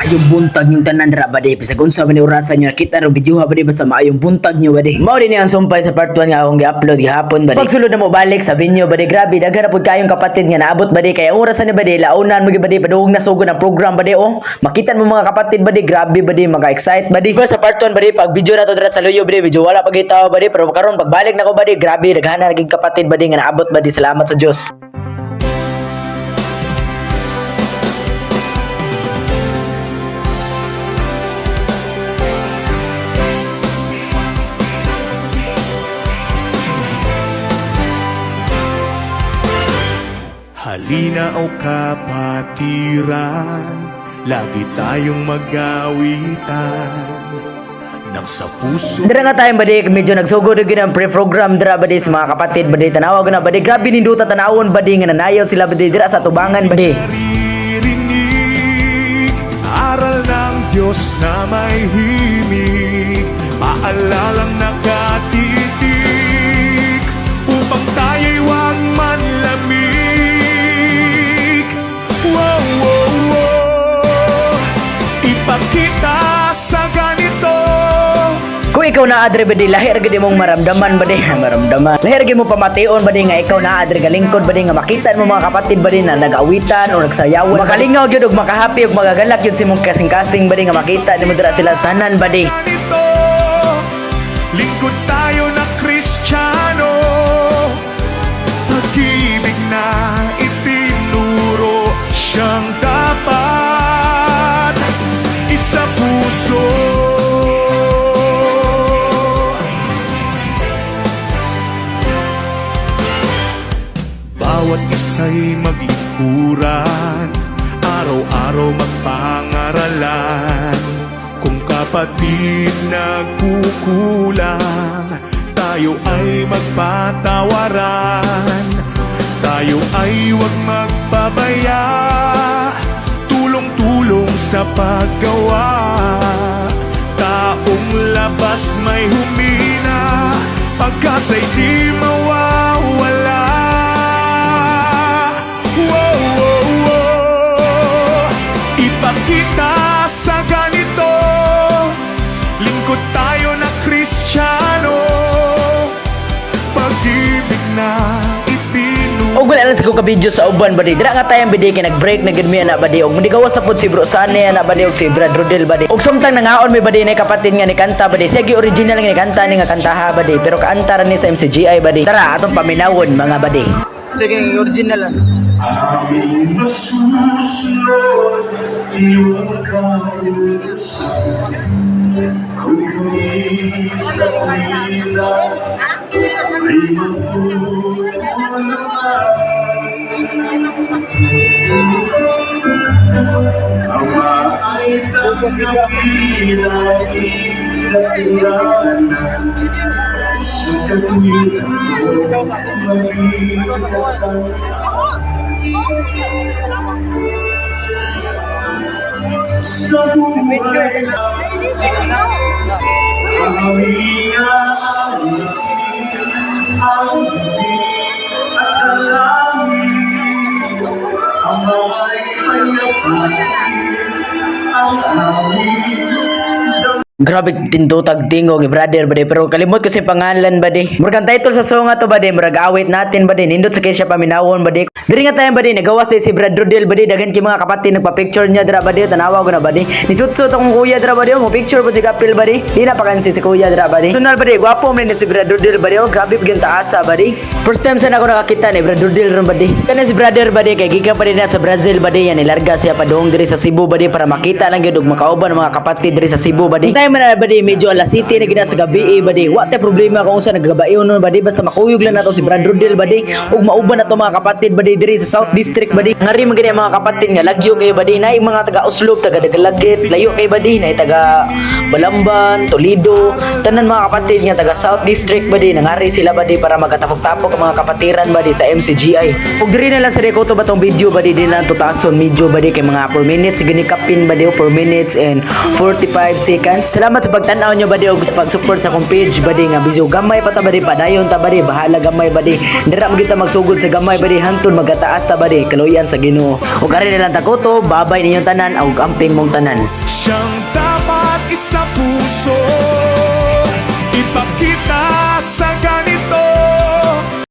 Yung buntag yung tanan ra ba di bisag unsa man ni orasan nyo nakita ro video ba di basta maayong buntag nyo ba di mao din ang sumpay sa part 1 nga akong gi-upload gihapon ba di pagsulod na mo balik sa video ba di grabe daghan na pud kayong kapatid nga naabot ba di kay ang orasan ni ba di launan mo ba di padung na sugod ang program ba di oh makita mo mga kapatid ba di grabe ba di maka-excite ba di sa part 1 ba di pag video na to dira sa Luyo ba di video wala pagitaw ba di pero karon pagbalik na ko ba di grabe daghan na naging kapatid ba di nga naabot ba di salamat sa Dios. Halina o kapatiran, lagi tayong mag-awitan nang sa puso. Dira nga tayo ba di medyo nagsugod gyud ang pre-program dira ba di sa mga kapatid ba di tanawag na ba di grabe ninduta tanawon ba di nga nanayaw sila ba di dira sa tubangan ba di. Naririnig, aral ng Diyos na may himig, paalalang nakatitig, upang tayo'y huwag manlamig. Wow, wow, wow, ipakita sa ganito. Kung ikaw na adre ba di lahir gid mong maramdaman ba di maramdaman lahir gid mo pamation ba di nga ikaw na adre galingkod ba di nga makita mo mga kapatid ba di na nag-awitan o nagsayawan makalingaw gyud ug makahappy ug magagalak gyud simong kasing-kasing ba di nga makita nimo dira sila tanan ba di. Ganito, lingkod tayo na Kristiyano, pag-ibig na itinuro, siyang dapat isa puso. Bawat isa'y maglikuran, araw-araw magpangaralan. Kung kapatid nagkukulang, tayo ay magpatawaran. Tayo ay huwag magpabaya, tulong-tulong sa paggawa. Taong labas may humina, pagkasa'y di mawawala. Wow, wow, wow, ipakita sa ganito, lingkod tayo na Kristiyano, pag-ibig na itinuro. Og wala lang sa ko ka-video sa uban ba di dira nga tayong bidi kay nag-break na gid mi na ba di og mandigawas na pud si Bro Sane na ba di og si Brad Rodel ba di og samtang nangaon mi ba di na kapatid nga ni kanta ba di sige original nga ni kanta ni nga kantaha ba di pero kaanta ra ni sa MCGI ba di tara atong paminawon mga ba di sige original lang. Aming masusunod, iyong kapusan. Kung sa hirap, ay magtutulungan. Ama ay tanggapin ang ikakiranan. Sa katwiran ko, maging kasama. Sa buhay na aming aalitin ang bibig at dalangin, ang may payapatin ang aming Grabe tindutag tingog ni brother bade pero kalimot kasi pangalan bade. Murag ang title sa song ato bade murag awit natin bade nindot sa kay siya paminawon bade. Diri nga tayo bade nagawas day si Brad Rodel bade daghan kay mga kapatid nagpa-picture niya dira bade tanawa ko na bade. Nisutsut akong kuya dira bade mo picture po si Kapil bade. Di na pakansi si kuya dira bade. Sunal bade gwapo man ni si Brad Rodel bade oh grabe gyud taasa bade. First time sa nako nakakita ni Brad Rodel ron bade. Kana si brother bade kay gikan pa din na sa Brazil bade yan nilarga siya padung diri sa Cebu bade para makita lang gyud og makauban ang mga kapatid diri sa Cebu bade. Man badi medyo alas city na gina sa gabi badi wa tay problema kung sa nagabayon nun badi basta makuyog lang nato si Brad Rodel badi ug mauban nato mga kapatid badi diri sa South District badi ngari man gani mga kapatid nga lagyo kay badi nay mga taga Uslob taga Dagalagit layo kay badi nay taga Balamban Toledo tanan mga kapatid nga taga South District badi nangari sila badi para magkatapok-tapok ang mga kapatiran badi sa MCGI ug diri na lang sa rekoto batong video badi din lang tutason medyo badi kay mga 4 minutes gani kapin badi 4 minutes and 45 seconds. Salamat sa pagtanaw nyo badi og sa pag-support sa akong page badi nga bisyo gamay pa ta badi padayon ta badi bahala gamay badi dira mo kita magsugod sa gamay badi hantod pagkataas ta badi kaluyan sa Ginoo. Ug ari nilang takoto, babay ninyong tanan ug amping mong tanan. Siyang dapat isa puso